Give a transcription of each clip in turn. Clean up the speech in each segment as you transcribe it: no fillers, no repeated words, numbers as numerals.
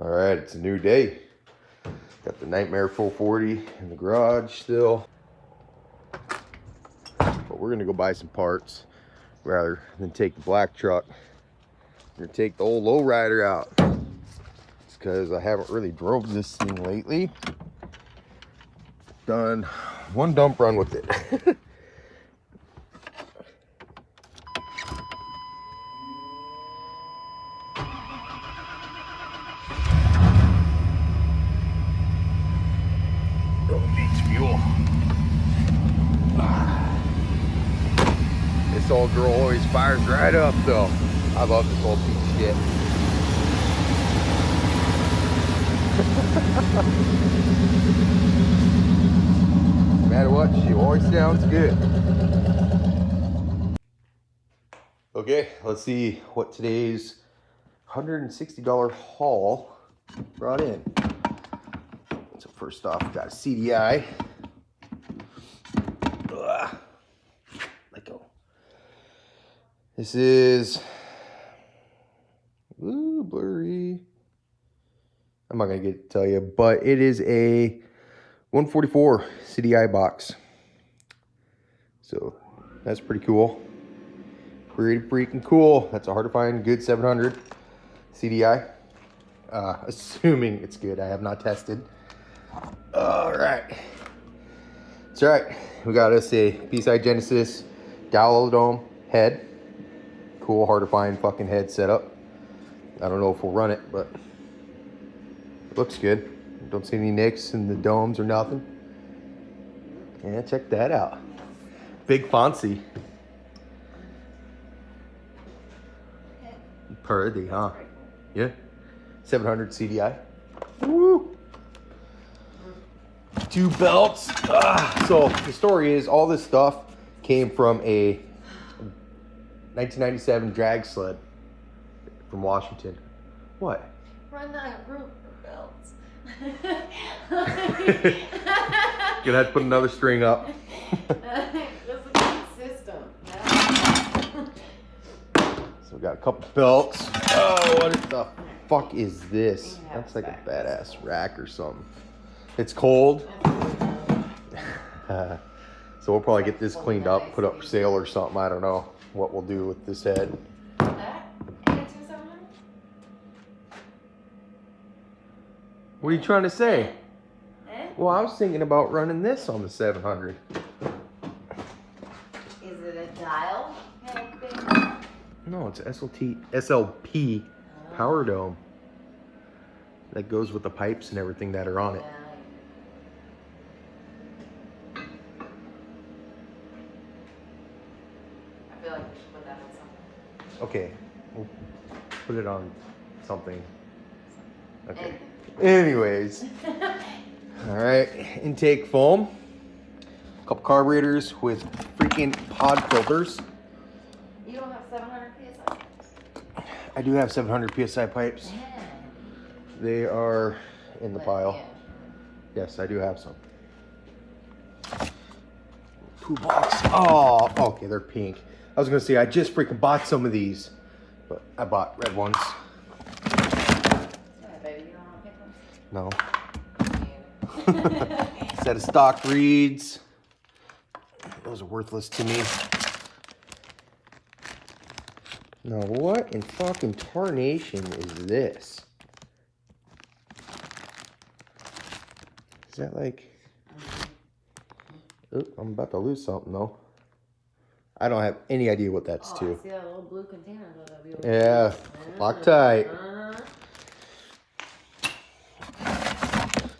All right, it's a new day. Got the Nightmare 440 in the garage still. But we're gonna go buy some parts rather than take the black truck. We're gonna take the old lowrider out. It's because I haven't really drove this thing lately. Done one dump run with it. This old girl always fires right up though. I love this old piece of shit. No matter what, she always sounds good. Okay, let's see what today's $160 haul brought in. So first off, we got a CDI. Ugh. Let go. This is blurry. I'm not gonna get to tell you, but it is a 144 CDI box. So that's pretty cool. Pretty freaking cool. That's a hard to find good 700 CDI. Assuming it's good. I have not tested. All right. That's right. We got us a P-side Genesis dowel dome head. Cool, hard to find fucking head setup. I don't know if we'll run it, but it looks good. Don't see any nicks in the domes or nothing. Yeah, check that out. Big fancy. Pretty, huh? Yeah. 700 CDI. Woo! 2 belts. So the story is all this stuff came from a 1997 drag sled from Washington. What? Run that route for belts. Gonna have to put another string up. That's a good system. So we got a couple belts. Oh, what the fuck is this? That's like a badass rack or something. It's cold. So we'll probably get this cleaned up, put up for sale or something. I don't know what we'll do with this head. What are you trying to say? Well, I was thinking about running this on the 700. Is it a dial head thing? No, it's SLP power dome. That goes with the pipes and everything that are on it. I feel like we should put that on something. Okay, we'll put it on something. Okay. Anyways. All right, intake foam. A couple carburetors with freaking pod filters. You don't have 700 PSI pipes? I do have 700 PSI pipes. Yeah. They are in the pile. Yes, I do have some. Toolbox. Oh, okay, they're pink. I was gonna say I just freaking bought some of these, but I bought red ones. Yeah, baby, you don't want pink ones? No. Set of stock reeds. Those are worthless to me. Now, what in fucking tarnation is this? Is that like... Oh, I'm about to lose something though. I don't have any idea what that's to. I see that little blue container. Yeah, Loctite.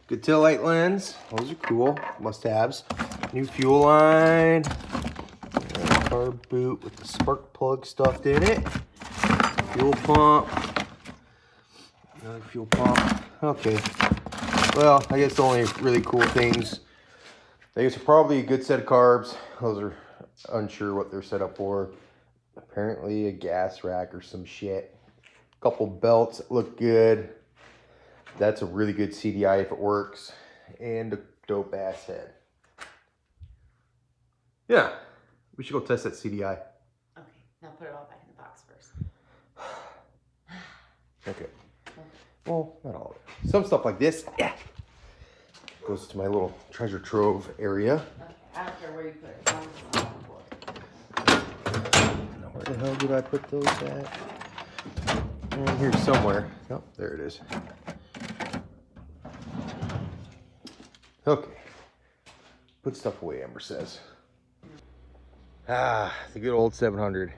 Good tail light lens. Those are cool. Must-haves. New fuel line. Carb boot with the spark plug stuffed in it. Fuel pump. Another fuel pump. Okay. Well, I guess the only really cool things. I guess are probably a good set of carbs. Those are unsure what they're set up for. Apparently a gas rack or some shit. Couple belts that look good. That's a really good CDI if it works. And a dope ass head. Yeah, we should go test that CDI. Okay, now put it all back in the box first. Okay. Well, not all of it. Some stuff like this, yeah, goes to my little treasure trove area. Okay, I don't care where you put it. As long as it's on the floor. Now, where the hell did I put those at? In here somewhere. Oh, there it is. Okay. Put stuff away, Amber says. Ah, the good old 700.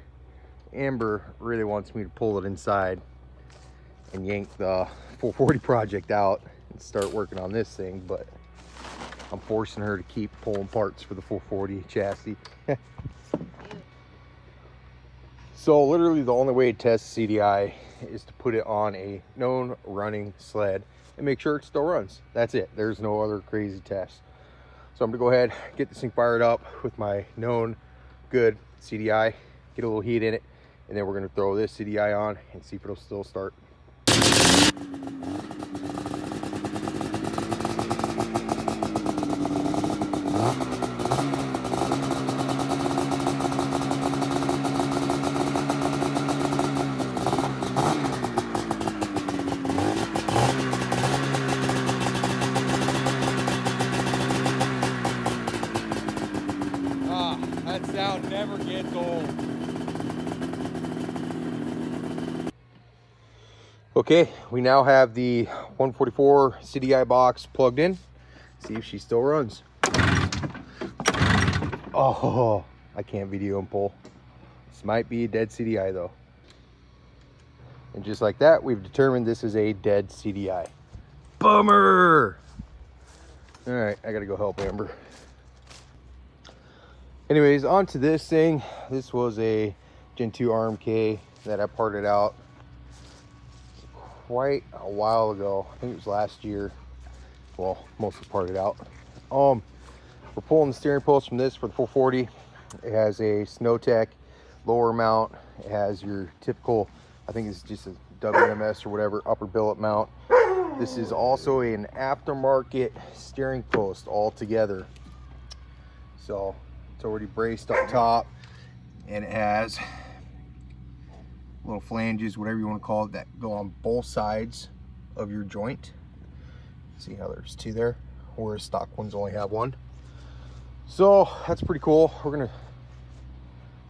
Amber really wants me to pull it inside and yank the 440 project out and start working on this thing, but I'm forcing her to keep pulling parts for the 440 chassis. So literally the only way to test CDI is to put it on a known running sled and make sure it still runs. That's it. There's no other crazy test. So I'm gonna go ahead, get this thing fired up with my known good CDI, get a little heat in it, and then we're gonna throw this CDI on and see if it'll still start. That sound never gets old. Okay, we now have the 144 CDI box plugged in. See if she still runs. Oh, I can't video and pull. This might be a dead CDI though. And just like that, we've determined this is a dead CDI. Bummer! All right, I gotta go help Amber. Anyways, on to this thing. This was a Gen 2 RMK that I parted out quite a while ago. I think it was last year. Well, mostly parted out. We're pulling the steering post from this for the 440. It has a SnowTech lower mount. It has your typical, I think it's just a WMS or whatever, upper billet mount. This is also an aftermarket steering post altogether. So it's already braced up top, and it has little flanges, whatever you want to call it, that go on both sides of your joint. See how there's two there, whereas stock ones only have one. So that's pretty cool. We're gonna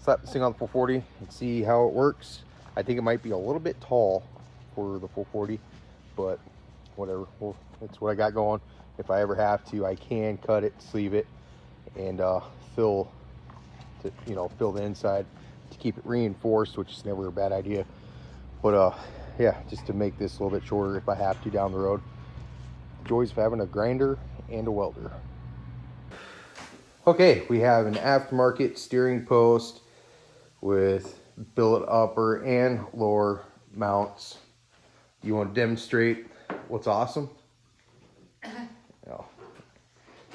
slap this thing on the 440 and see how it works. I think it might be a little bit tall for the 440, but whatever. Well, that's what I got going. If I ever have to, I can cut it, sleeve it, and fill the inside to keep it reinforced, which is never a bad idea. But yeah, just to make this a little bit shorter if I have to down the road. Joys of having a grinder and a welder. Okay, we have an aftermarket steering post with billet upper and lower mounts. You want to demonstrate what's awesome? No.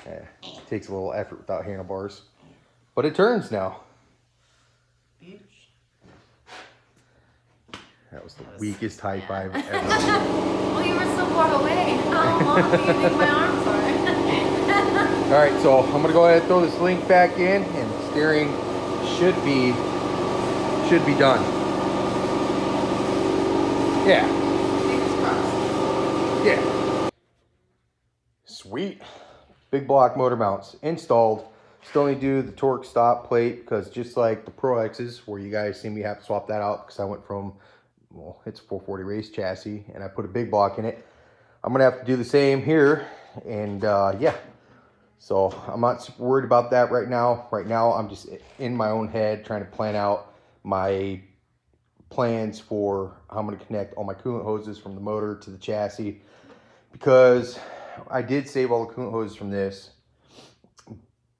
It takes a little effort without handlebars, but it turns now. That was the weakest high five ever. Well, you were so far away. How long do you think my arms are? All right, so I'm gonna go ahead and throw this link back in, and the steering should be done. Yeah. Fingers crossed. Yeah. Sweet. Big block motor mounts installed. Still need to do the torque stop plate, because just like the Pro X's, where you guys see me have to swap that out because I went from, well, it's a 440 race chassis and I put a big block in it. I'm gonna have to do the same here, and yeah. So I'm not super worried about that right now. Right now I'm just in my own head trying to plan out my plans for how I'm gonna connect all my coolant hoses from the motor to the chassis, because I did save all the coolant hoses from this,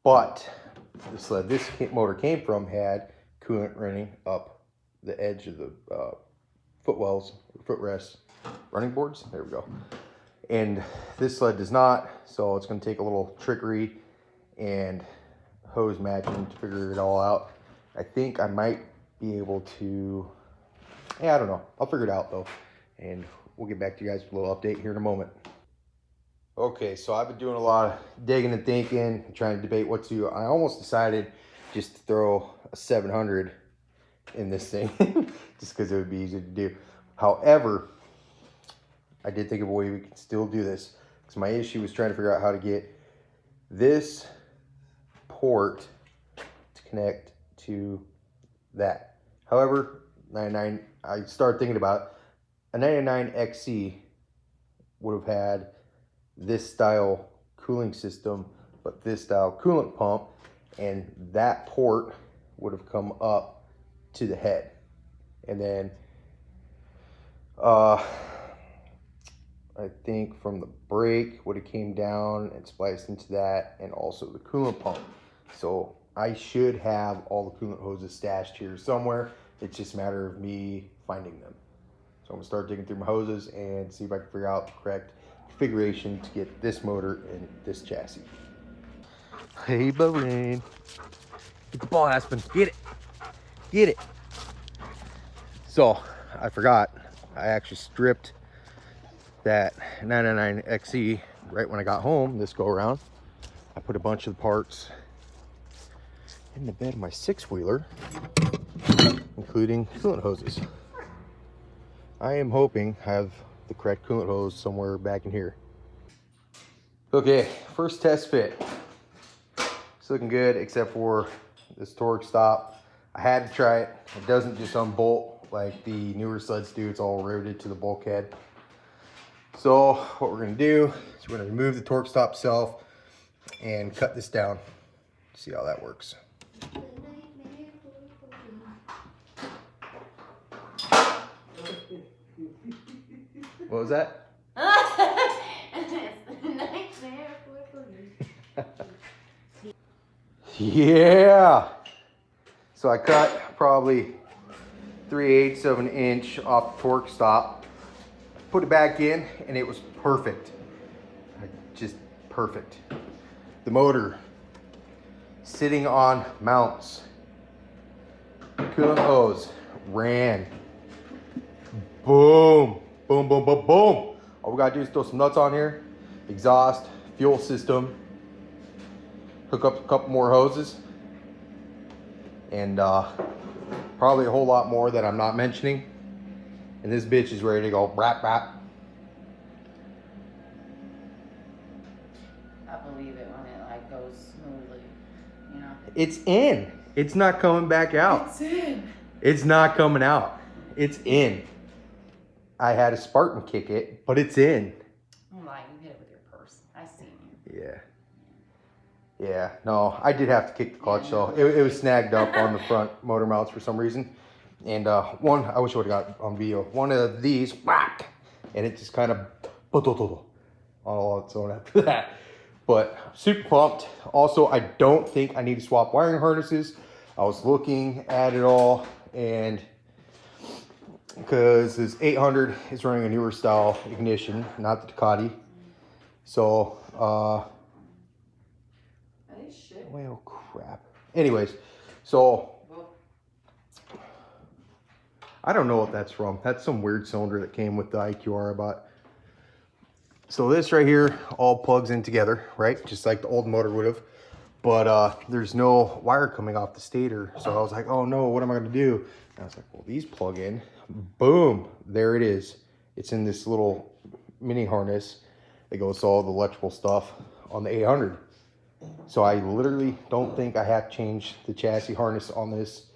but the sled this motor came from had coolant running up the edge of the footwells, footrests, running boards. There we go. And this sled does not, so it's going to take a little trickery and hose matching to figure it all out. I think I might be able to, yeah, I don't know. I'll figure it out though, and we'll get back to you guys with a little update here in a moment. Okay, so I've been doing a lot of digging and thinking, trying to debate what to do. I almost decided just to throw a 700 in this thing, just because it would be easier to do. However, I did think of a way we can still do this. Because my issue was trying to figure out how to get this port to connect to that. However, 99, I started thinking about a 99 XC would have had this style cooling system, but this style coolant pump, and that port would have come up to the head. And then I think from the brake would have came down and spliced into that, and also the coolant pump. So I should have all the coolant hoses stashed here somewhere. It's just a matter of me finding them. So I'm gonna start digging through my hoses and see if I can figure out the correct configuration to get this motor in this chassis. Hey, Bahrain. Get the ball, Aspen. Get it. Get it. So I forgot. I actually stripped that 999 XE right when I got home this go around. I put a bunch of the parts in the bed of my six-wheeler, including coolant hoses. I am hoping I have the correct coolant hose somewhere back in here. Okay, first test fit. It's looking good except for this torque stop. I had to try it. It doesn't just unbolt like the newer sleds do. It's all riveted to the bulkhead. So what we're gonna do is we're gonna remove the torque stop itself and cut this down. See how that works. What was that? Yeah. So I cut probably 3/8 of an inch off the torque stop, put it back in, and it was perfect. Just perfect. The motor sitting on mounts. Coolant hose ran. Boom. Boom, boom, boom, boom. All we gotta do is throw some nuts on here, exhaust, fuel system, hook up a couple more hoses, and probably a whole lot more that I'm not mentioning. And this bitch is ready to go rap rap. I believe it when it like goes smoothly, you know. It's in. It's not coming back out. It's in. It's not coming out. It's in. I had a Spartan kick it, but it's in. I'm lying, you hit it with your purse. I seen you. Yeah. Yeah, no, I did have to kick the clutch though. It was snagged up on the front motor mounts for some reason. And one, I wish I would have got on video. One of these, whack, and it just kind of all on its own after that. But super pumped. Also, I don't think I need to swap wiring harnesses. I was looking at it all, and because this 800 is running a newer style ignition, not the Ducati. So, well, crap. Anyways, so I don't know what that's from. That's some weird cylinder that came with the IQR I bought. So this right here all plugs in together, right? Just like the old motor would have. But there's no wire coming off the stator. So I was like, oh no, what am I gonna do? And I was like, well, these plug in. Boom, there it is. It's in this little mini harness that goes to all the electrical stuff on the 800. So I literally don't think I have to change the chassis harness on this,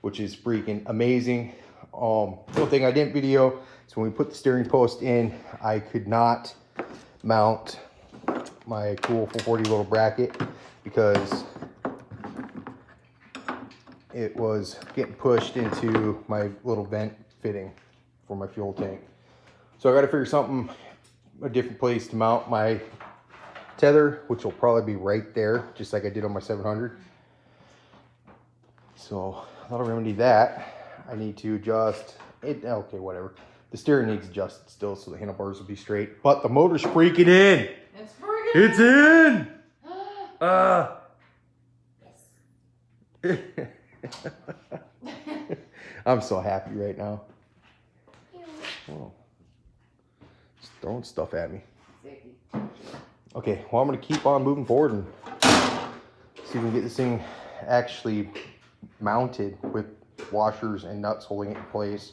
which is freaking amazing. The only thing I didn't video is when we put the steering post in, I could not mount my cool 440 little bracket because it was getting pushed into my little vent fitting for my fuel tank. So I got to figure something, a different place to mount my tether, which will probably be right there, just like I did on my 700. So that'll remedy that. I need to adjust it. Okay, whatever. The steering needs adjusted still, so the handlebars will be straight. But the motor's freaking in. It's freaking. It's in. I'm so happy right now. Whoa. Just throwing stuff at me. Okay, well, I'm going to keep on moving forward and see if we can get this thing actually mounted with washers and nuts holding it in place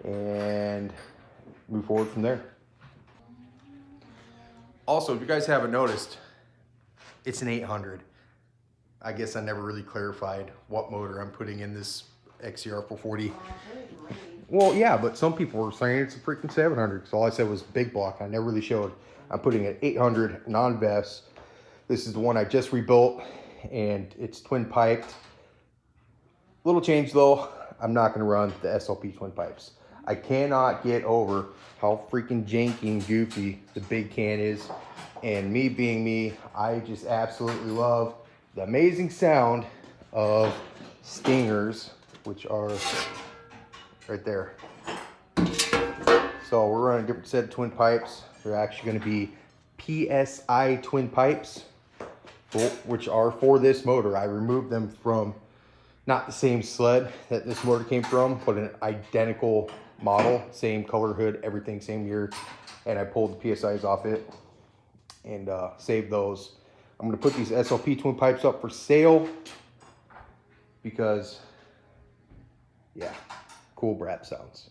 and move forward from there. Also, if you guys haven't noticed, it's an 800. I guess I never really clarified what motor I'm putting in this XCR 440. Well, yeah, but some people were saying it's a freaking 700. So all I said was big block. I never really showed. I'm putting an 800 non-vest. This is the one I just rebuilt, and it's twin piped. Little change though. I'm not going to run the SLP twin pipes. I cannot get over how freaking janky and goofy the big can is. And me being me, I just absolutely love the amazing sound of Stingers, which are right there. So we're running a different set of twin pipes. They're actually going to be PSI twin pipes, which are for this motor. I removed them from not the same sled that this motor came from, but an identical model, same color hood, everything, same year. And I pulled the PSIs off it and saved those. I'm gonna put these SLP twin pipes up for sale because, yeah, cool brat sounds.